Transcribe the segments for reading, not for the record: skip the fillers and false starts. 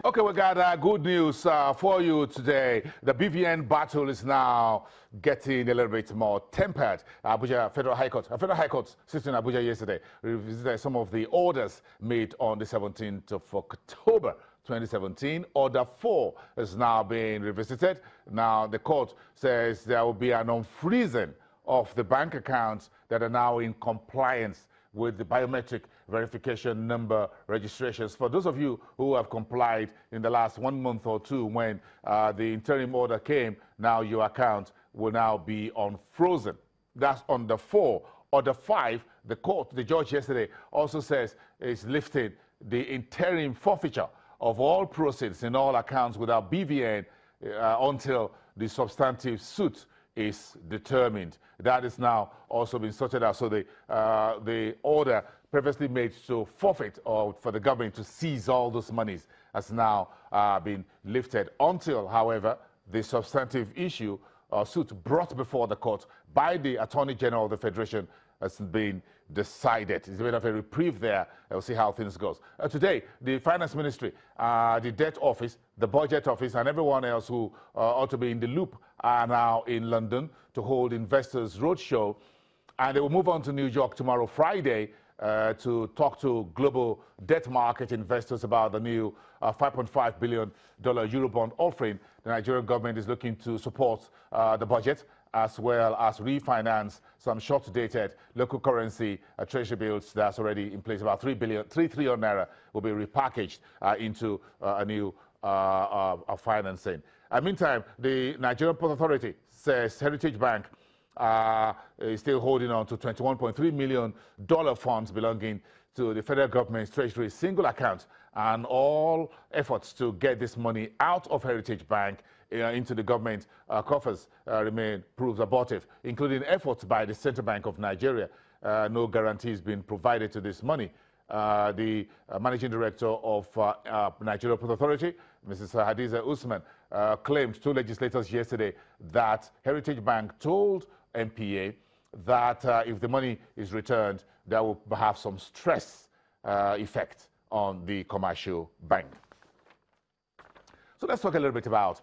Okay, we got good news for you today. The BVN battle is now getting a little bit more tempered. Abuja Federal High Court, Federal High Court sitting in Abuja yesterday revisited some of the orders made on the 17th of October 2017. Order 4 is now being revisited. Now, the court says there will be an unfreezing of the bank accounts that are now in compliance with the biometric verification number registrations. For those of you who have complied in the last 1 month or two when the interim order came, now your account will now be unfrozen. That's under 4. Order 5, the judge yesterday also says is lifting the interim forfeiture of all proceeds in all accounts without BVN until the substantive suit is determined. That is now also been sorted out. So the order previously made to forfeit or for the government to seize all those monies has now been lifted until, however, the substantive issue or suit brought before the court by the Attorney General of the Federation has been decided. It's a bit of a reprieve there. We'll see how things goes. Today, the Finance Ministry, the Debt Office, the Budget Office, and everyone else who ought to be in the loop are now in London to hold Investors Roadshow. And they will move on to New York tomorrow, Friday, to talk to global debt market investors about the new $5.5 billion Eurobond offering. The Nigerian government is looking to support the budget as well as refinance some short-dated local currency treasury bills that's already in place. About 3 trillion naira will be repackaged into a new financing. Meantime, the Nigerian Port Authority says Heritage Bank is still holding on to $21.3 million funds belonging to the federal government's treasury single account, and all efforts to get this money out of Heritage Bank into the government coffers proves abortive, including efforts by the Central Bank of Nigeria. No guarantees being provided to this money. The managing director of Nigeria Port Authority, Mrs. Hadiza Usman, claimed to legislators yesterday that Heritage Bank told NPA that if the money is returned, there will have some stress effect on the commercial bank. So let's talk a little bit about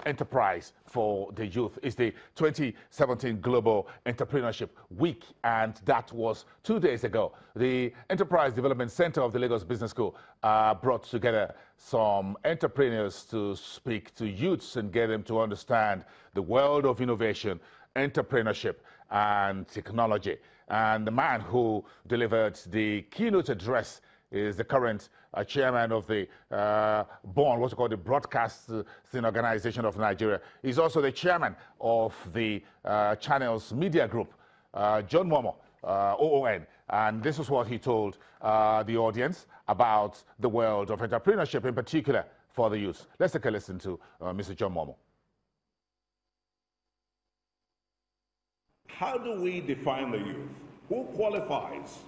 enterprise for the youth. It's the 2017 Global Entrepreneurship Week, and that was 2 days ago. The Enterprise Development Center of the Lagos Business School brought together some entrepreneurs to speak to youths and get them to understand the world of innovation, entrepreneurship, and technology. And the man who delivered the keynote address is the current chairman of the what's called the Broadcasting Organization of Nigeria. He's also the chairman of the Channels Media Group, John Momo, OON. And this is what he told the audience about the world of entrepreneurship, in particular for the youth. Let's take a listen to Mr. John Momo. How do we define the youth? Who qualifies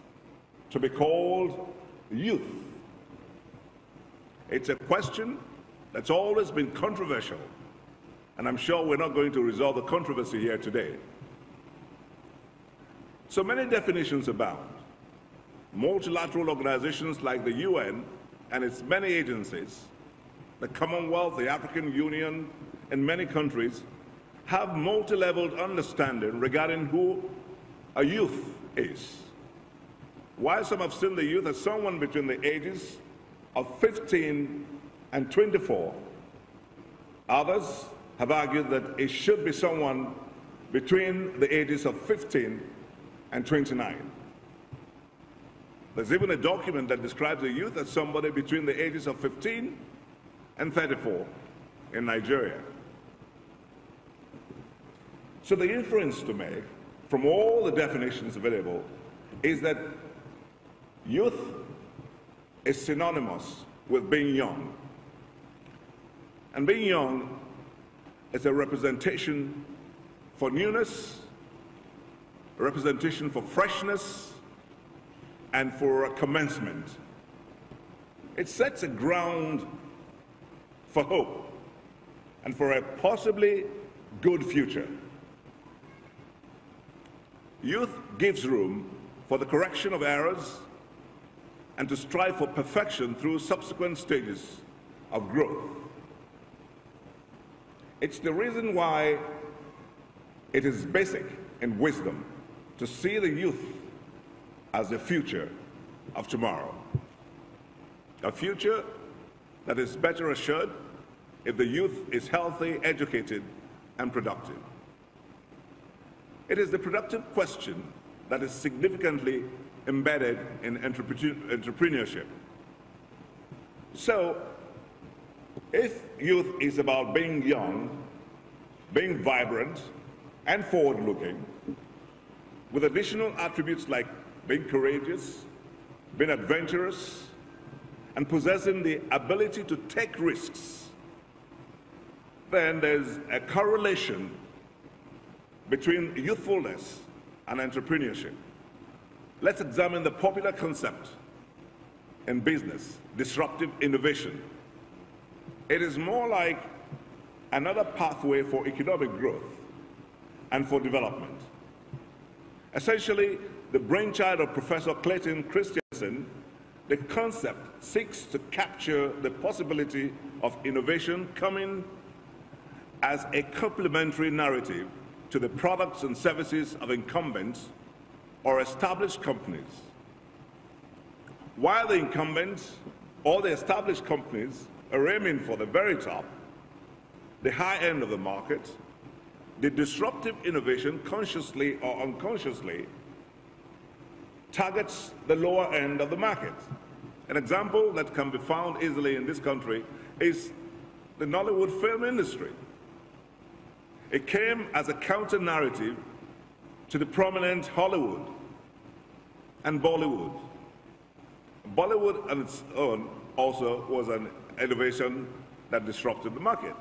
to be called youth? It's a question that's always been controversial, and I'm sure we're not going to resolve the controversy here today. So many definitions abound. Multilateral organizations like the UN and its many agencies, the Commonwealth, the African Union, and many countries have multi-leveled understanding regarding who a youth is. While some have seen the youth as someone between the ages of 15 and 24, others have argued that it should be someone between the ages of 15 and 29. There's even a document that describes the youth as somebody between the ages of 15 and 34 in Nigeria. So the inference to make from all the definitions available is that youth is synonymous with being young. And being young is a representation for newness, a representation for freshness, and for a commencement. It sets a ground for hope and for a possibly good future. Youth gives room for the correction of errors and to strive for perfection through subsequent stages of growth. It's the reason why it is basic in wisdom to see the youth as the future of tomorrow. A future that is better assured if the youth is healthy, educated, and productive. It is the productive question that is significantly embedded in entrepreneurship. So, if youth is about being young, being vibrant, and forward-looking, with additional attributes like being courageous, being adventurous, and possessing the ability to take risks, then there's a correlation between youthfulness and entrepreneurship. Let's examine the popular concept in business, disruptive innovation. It is more like another pathway for economic growth and for development. Essentially, the brainchild of Professor Clayton Christensen, the concept seeks to capture the possibility of innovation coming as a complementary narrative to the products and services of incumbents or established companies. While the incumbents or the established companies are aiming for the very top, the high end of the market, the disruptive innovation, consciously or unconsciously, targets the lower end of the market. An example that can be found easily in this country is the Nollywood film industry. It came as a counter-narrative to the prominent Hollywood and Bollywood. Bollywood on its own also was an innovation that disrupted the market.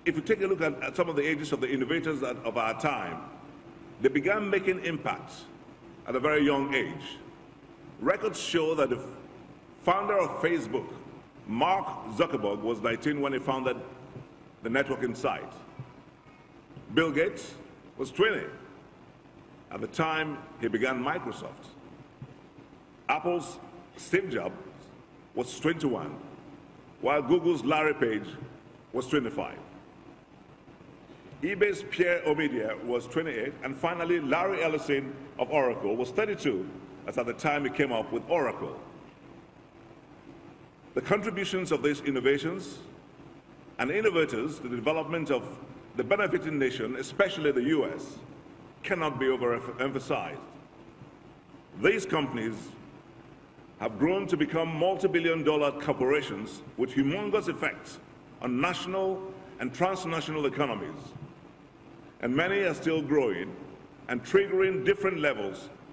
If you take a look at some of the ages of the innovators of our time, they began making impacts at a very young age. Records show that the founder of Facebook, Mark Zuckerberg, was 19 when he founded the networking site. Bill Gates was 20 at the time he began Microsoft. Apple's Steve Jobs was 21, while Google's Larry Page was 25. eBay's Pierre Omidyar was 28, and finally Larry Ellison of Oracle was 32, as at the time he came up with Oracle. The contributions of these innovations and innovators to the development of the benefiting nation, especially the US, cannot be overemphasized. These companies have grown to become multi-billion-dollar corporations with humongous effects on national and transnational economies. And many are still growing and triggering different levels